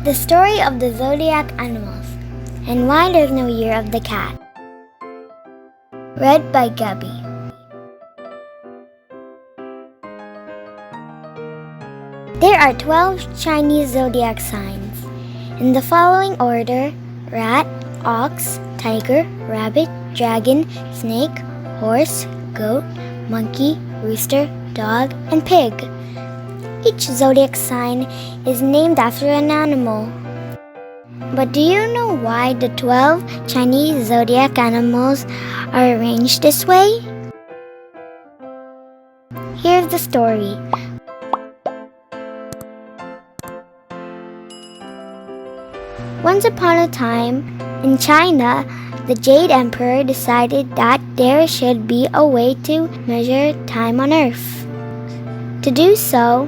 The story of the zodiac animals and why there's no year of the cat. Read by Gabby. There are 12 Chinese zodiac signs. In the following order: rat, ox, tiger, rabbit, dragon, snake, horse, goat, monkey, rooster, dog, and pig. Each zodiac sign is named after an animal. But do you know why the 12 Chinese zodiac animals are arranged this way? Here's the story. Once upon a time, in China, the Jade Emperor decided that there should be a way to measure time on Earth. To do so,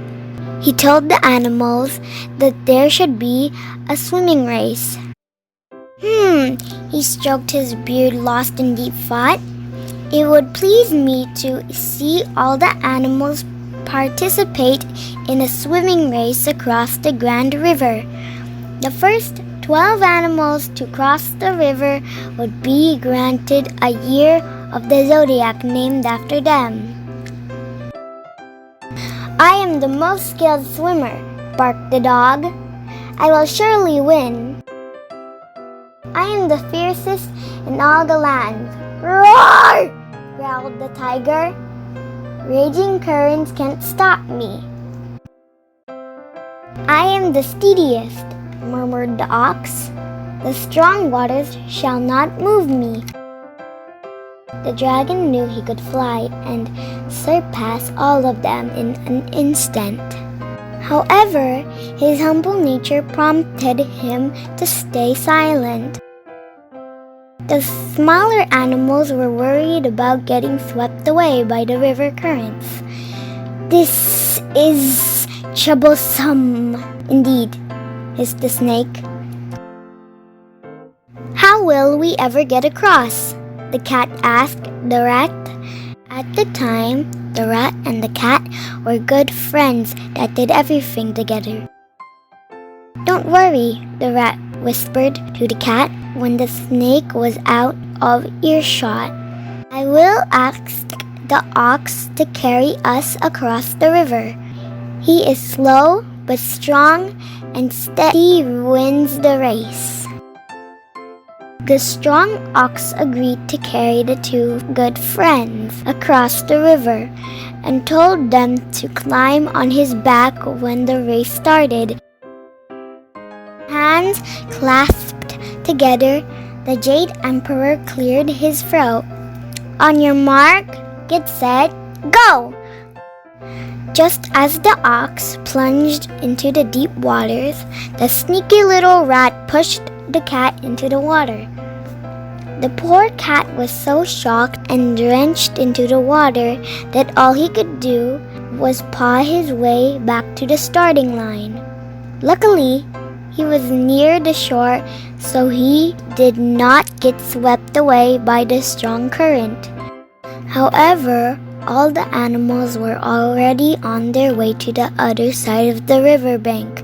he told the animals that there should be a swimming race. He stroked his beard, lost in deep thought. It would please me to see all the animals participate in a swimming race across the Grand River. The first 12 animals to cross the river would be granted a year of the zodiac named after them. "I am the most skilled swimmer," barked the dog. "I will surely win. I am the fiercest in all the land." "Roar!" growled the tiger. "Raging currents can't stop me." "I am the steadiest," murmured the ox. "The strong waters shall not move me." The dragon knew he could fly and surpass all of them in an instant. However, his humble nature prompted him to stay silent. The smaller animals were worried about getting swept away by the river currents. "This is troublesome indeed," hissed the snake. "How will we ever get across?" the cat asked the rat. At the time, the rat and the cat were good friends that did everything together. "Don't worry," the rat whispered to the cat when the snake was out of earshot. "I will ask the ox to carry us across the river. He is slow but strong, and steady wins the race." The strong ox agreed to carry the two good friends across the river and told them to climb on his back when the race started. Hands clasped together, the Jade Emperor cleared his throat. "On your mark, get set, go!" Just as the ox plunged into the deep waters, the sneaky little rat pushed the cat into the water. The poor cat was so shocked and drenched into the water that all he could do was paw his way back to the starting line. Luckily, he was near the shore, so he did not get swept away by the strong current. However, all the animals were already on their way to the other side of the riverbank.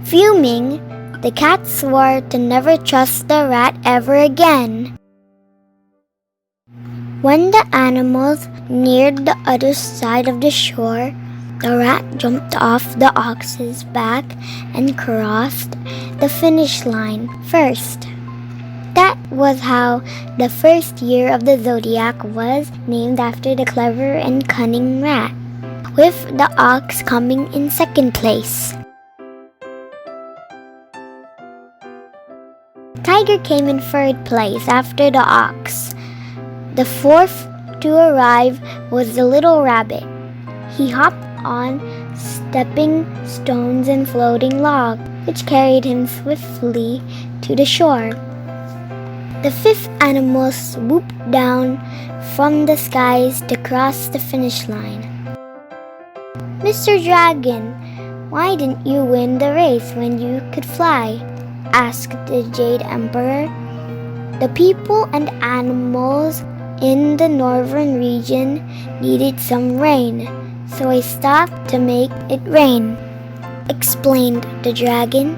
Fuming, the cat swore to never trust the rat ever again. When the animals neared the other side of the shore, the rat jumped off the ox's back and crossed the finish line first. That was how the first year of the zodiac was named after the clever and cunning rat, with the ox coming in second place. Tiger came in third place after the ox. The fourth to arrive was the little rabbit. He hopped on stepping stones and floating log, which carried him swiftly to the shore. The fifth animal swooped down from the skies to cross the finish line. "Mr. Dragon, why didn't you win the race when you could fly?" asked the Jade Emperor. "The people and animals in the northern region needed some rain, so I stopped to make it rain," explained the dragon.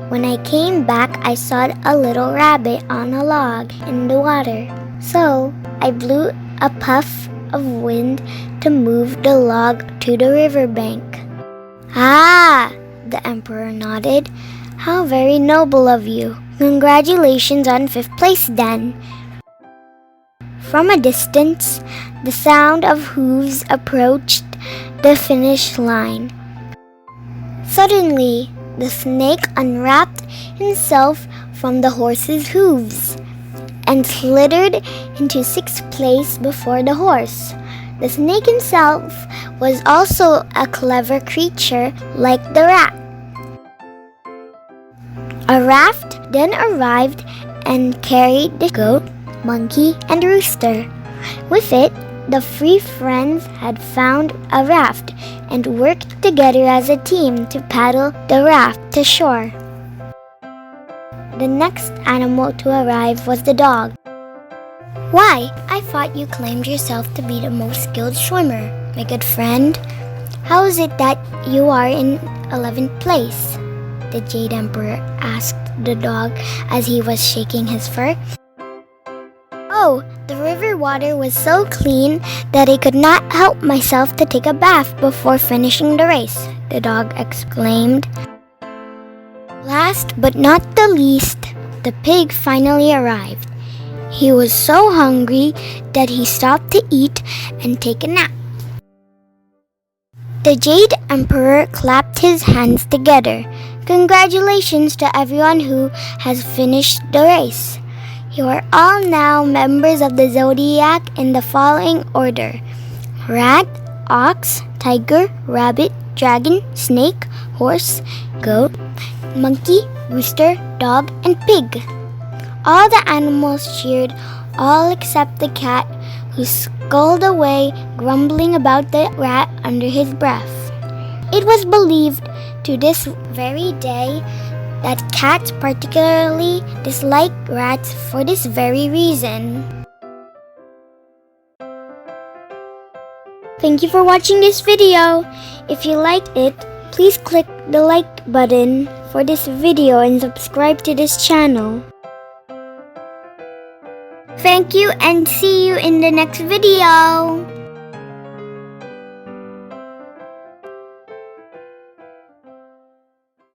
When I came back, I saw a little rabbit on a log in the water. So I blew a puff of wind to move the log to the riverbank. Ah, the emperor nodded. How very noble of you. Congratulations on 5th place then. From a distance, the sound of hooves approached the finish line. Suddenly, the snake unwrapped himself from the horse's hooves and slithered into 6th place before the horse. The snake himself was also a clever creature like the rat. A raft then arrived and carried the goat, monkey, and rooster. With it, the three friends had found a raft and worked together as a team to paddle the raft to shore. The next animal to arrive was the dog. Why, I thought you claimed yourself to be the most skilled swimmer, my good friend. How is it that you are in 11th place? The Jade Emperor asked the dog as he was shaking his fur. Oh, the river water was so clean that I could not help myself to take a bath before finishing the race, the dog exclaimed. Last but not the least, the pig finally arrived. He was so hungry that he stopped to eat and take a nap. The Jade Emperor clapped his hands together. Congratulations to everyone who has finished the race. You are all now members of the Zodiac in the following order: rat, ox, tiger, rabbit, dragon, snake, horse, goat, monkey, rooster, dog, and pig. All the animals cheered, all except the cat, who sculled away, grumbling about the rat under his breath. It was believed to this very day that cats particularly dislike rats for this very reason. Thank you for watching this video. If you liked it, please click the like button for this video and subscribe to this channel. Thank you and see you in the next video.